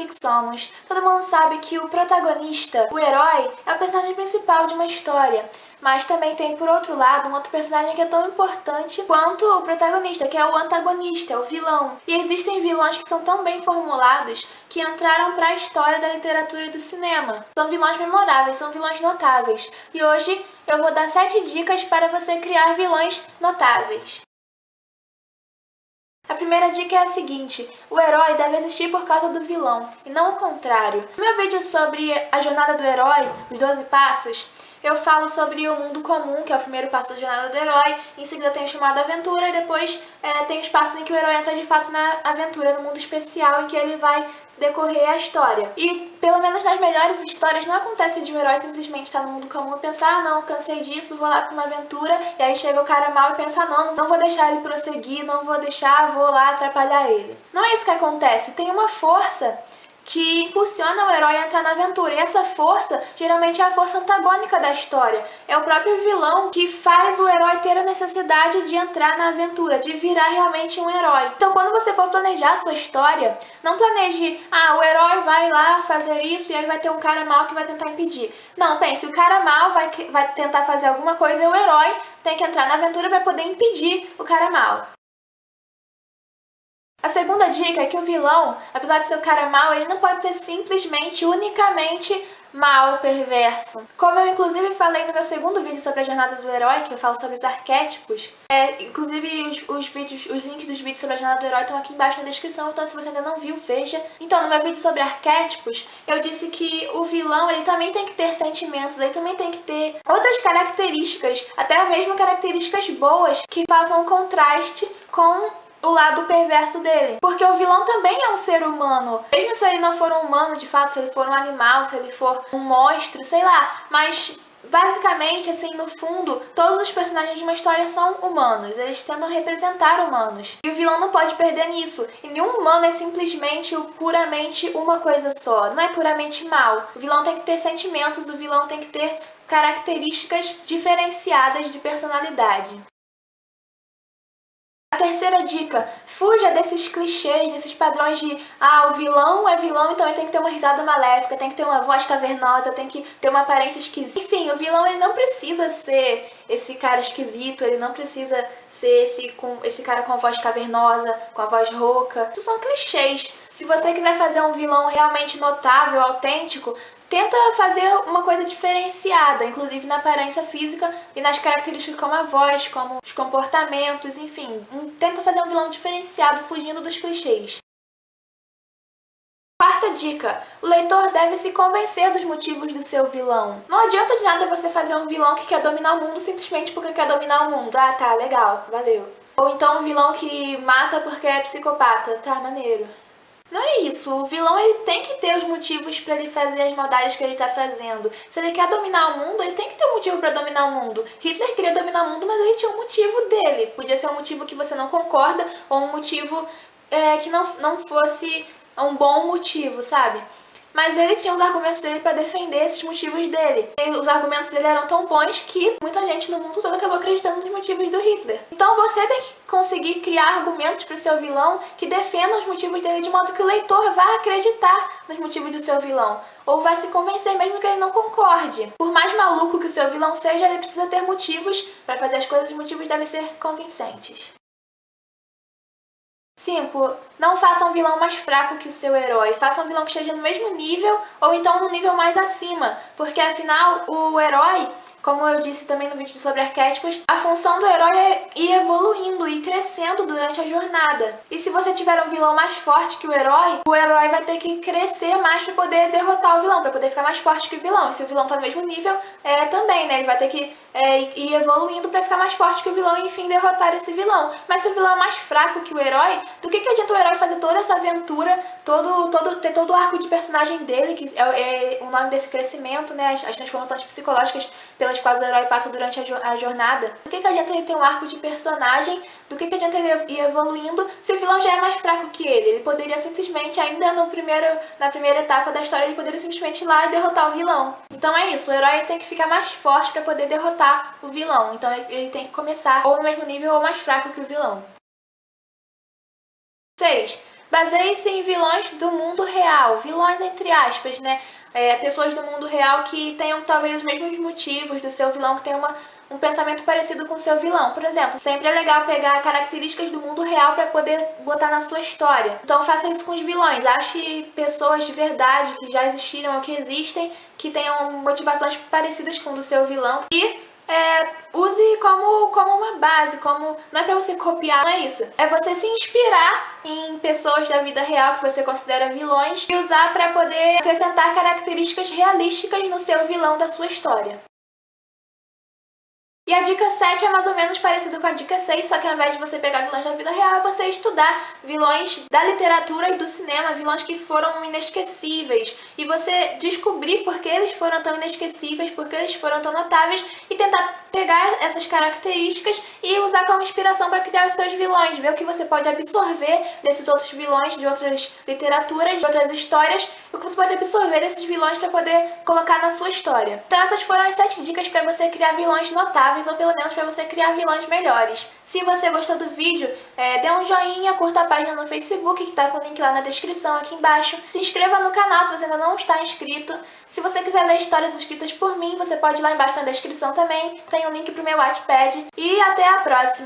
que somos. Todo mundo sabe que o protagonista, o herói, é o personagem principal de uma história. Mas também tem, por outro lado, um outro personagem que é tão importante quanto o protagonista, que é o antagonista, o vilão. E existem vilões que são tão bem formulados que entraram para a história da literatura e do cinema. São vilões memoráveis, são vilões notáveis. E hoje eu vou dar 7 dicas para você criar vilões notáveis. A primeira dica é a seguinte: o herói deve existir por causa do vilão, e não o contrário. No meu vídeo sobre a jornada do herói, os 12 passos, eu falo sobre o mundo comum, que é o primeiro passo da jornada do herói, em seguida tem o chamado aventura, e depois tem os passos em que o herói entra de fato na aventura, no mundo especial, em que ele vai decorrer a história. E, pelo menos nas melhores histórias, não acontece de um herói simplesmente estar no mundo comum e pensar: ah, não, cansei disso, vou lá pra uma aventura, e aí chega o cara mal e pensa: não, não vou deixar ele prosseguir, não vou deixar, vou lá atrapalhar ele. Não é isso que acontece, tem uma força que impulsiona o herói a entrar na aventura. E essa força, geralmente, é a força antagônica da história. É o próprio vilão que faz o herói ter a necessidade de entrar na aventura, de virar realmente um herói. Então, quando você for planejar a sua história, não planeje: ah, o herói vai lá fazer isso e aí vai ter um cara mau que vai tentar impedir. Não, pense, o cara mau vai tentar fazer alguma coisa e o herói tem que entrar na aventura para poder impedir o cara mau. A segunda dica é que o vilão, apesar de ser o cara mau, ele não pode ser simplesmente, unicamente mau, perverso. Como eu inclusive falei no meu segundo vídeo sobre a jornada do herói, que eu falo sobre os arquétipos, inclusive os links dos vídeos sobre a jornada do herói estão aqui embaixo na descrição, então se você ainda não viu, veja. Então, no meu vídeo sobre arquétipos, eu disse que o vilão, ele também tem que ter sentimentos, ele também tem que ter outras características, até mesmo características boas, que façam um contraste com o lado perverso dele. Porque o vilão também é um ser humano. Mesmo se ele não for um humano de fato, se ele for um animal, se ele for um monstro, sei lá. Mas, basicamente, assim, no fundo, todos os personagens de uma história são humanos. Eles tentam representar humanos. E o vilão não pode perder nisso. E nenhum humano é simplesmente puramente uma coisa só. Não é puramente mal. O vilão tem que ter sentimentos, o vilão tem que ter características diferenciadas de personalidade. A terceira dica: fuja desses clichês, desses padrões de o vilão é vilão, então ele tem que ter uma risada maléfica, tem que ter uma voz cavernosa, tem que ter uma aparência esquisita. Enfim, o vilão, ele não precisa ser esse cara esquisito, ele não precisa ser esse cara com a voz cavernosa, com a voz rouca. Isso são clichês. Se você quiser fazer um vilão realmente notável, autêntico, tenta fazer uma coisa diferenciada, inclusive na aparência física e nas características como a voz, como os comportamentos, enfim. Tenta fazer um vilão diferenciado, fugindo dos clichês. Quarta dica: o leitor deve se convencer dos motivos do seu vilão. Não adianta de nada você fazer um vilão que quer dominar o mundo simplesmente porque quer dominar o mundo. Ah, tá, legal, valeu. Ou então um vilão que mata porque é psicopata. Tá, maneiro. Não é isso, o vilão, ele tem que ter os motivos para ele fazer as maldades que ele tá fazendo. Se ele quer dominar o mundo, ele tem que ter um motivo para dominar o mundo. Hitler queria dominar o mundo, mas ele tinha um motivo dele. Podia ser um motivo que você não concorda, ou um motivo que não fosse um bom motivo, sabe? Mas ele tinha os argumentos dele para defender esses motivos dele. E os argumentos dele eram tão bons que muita gente no mundo todo acabou acreditando nos motivos do Hitler. Então você tem que conseguir criar argumentos para o seu vilão que defendam os motivos dele de modo que o leitor vá acreditar nos motivos do seu vilão. Ou vai se convencer mesmo que ele não concorde. Por mais maluco que o seu vilão seja, ele precisa ter motivos para fazer as coisas, e os motivos devem ser convincentes. 5. Não faça um vilão mais fraco que o seu herói. Faça um vilão que esteja no mesmo nível ou então no nível mais acima. Porque afinal, o herói, como eu disse também no vídeo sobre arquétipos, a função do herói é ir evoluindo e crescendo durante a jornada. E se você tiver um vilão mais forte que o herói vai ter que crescer mais para poder derrotar o vilão, para poder ficar mais forte que o vilão. E se o vilão tá no mesmo nível, também, né? Ele vai ter que ir evoluindo para ficar mais forte que o vilão e, enfim, derrotar esse vilão. Mas se o vilão é mais fraco que o herói, do que adianta o herói fazer toda essa aventura, ter todo o arco de personagem dele, que é o nome desse crescimento, né? As transformações psicológicas pelas quais o herói passa durante a jornada. Do que adianta ele ter um arco de personagem? Do que adianta ele ir evoluindo se o vilão já é mais fraco que ele? Ele poderia simplesmente, ainda na primeira etapa da história, ele poderia simplesmente ir lá e derrotar o vilão. Então é isso, o herói tem que ficar mais forte para poder derrotar o vilão. Então ele tem que começar ou no mesmo nível ou mais fraco que o vilão. 6. Baseie-se em vilões do mundo real, vilões entre aspas, né? Pessoas do mundo real que tenham talvez os mesmos motivos do seu vilão, que tenham um pensamento parecido com o seu vilão. Por exemplo, sempre é legal pegar características do mundo real para poder botar na sua história. Então faça isso com os vilões. Ache pessoas de verdade que já existiram ou que existem, que tenham motivações parecidas com o do seu vilão. E use como uma base, não é pra você copiar, não é isso. É você se inspirar em pessoas da vida real que você considera vilões e usar para poder acrescentar características realísticas no seu vilão da sua história. E a dica 7 é mais ou menos parecida com a dica 6, só que ao invés de você pegar vilões da vida real, é você estudar vilões da literatura e do cinema, vilões que foram inesquecíveis, e você descobrir por que eles foram tão inesquecíveis, por que eles foram tão notáveis, e tentar pegar essas características e usar como inspiração para criar os seus vilões, ver o que você pode absorver desses outros vilões, de outras literaturas, de outras histórias, o que você pode absorver desses vilões para poder colocar na sua história. Então essas foram as 7 dicas para você criar vilões notáveis, ou pelo menos para você criar vilões melhores. Se você gostou do vídeo, dê um joinha, curta a página no Facebook, que está com o link lá na descrição aqui embaixo. Se inscreva no canal se você ainda não está inscrito. Se você quiser ler histórias escritas por mim, você pode ir lá embaixo na descrição também. Tem um link pro meu Wattpad. E até a próxima!